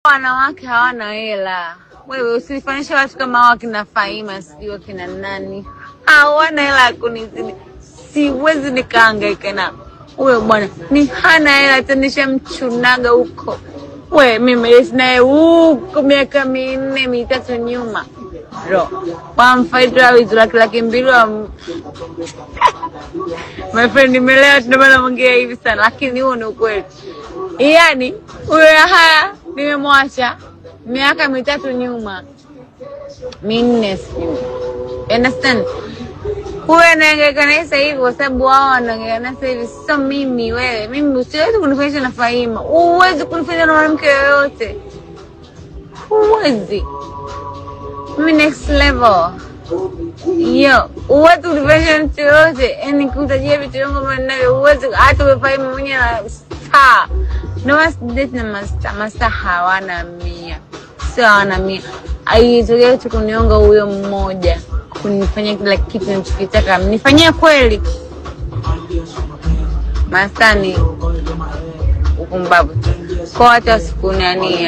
Wanawake hawana hela. Wewe usifanishe watu kama hao kina Faima sio kina nani. Hawana hela kunizidi. Siwezi nikahangaika na wewe bwana. Ni hana hela tanisha mchunaga huko. Wewe mimi sina huko miaka 4 3 nyuma. Bro, wamfaidra wizura laki mbili wa my friend nimelea tunabana mwongea hivi sana lakini huo ni ukweli. Yaani huyo haya nimemwacha miaka 3 nyuma. 4 sijui. Understand? Huyo anahangaika na sasa hivi kwa sababu wao wanahangaika na sasa hivi sio mimi wewe. Mimi usiwezi kunifanyisha na Faima. Uwezi kunifanyia na mwanamke yoyote. Uwezi. Mimi next level. Yo, uwezi kunifanyisha mtu yoyote. Yaani kutajia vitu yangu mwenyewe uwezi hata wewe Faima mwenyewe na star. No one's dating a master hawana 100. Sio hawana 100. Aitokea tu kunionga huyo mmoja. Kunifanyia kila kitu ninachotaka. Nifanyia kweli. Mastani ukumbabu. Kwa hata siku nani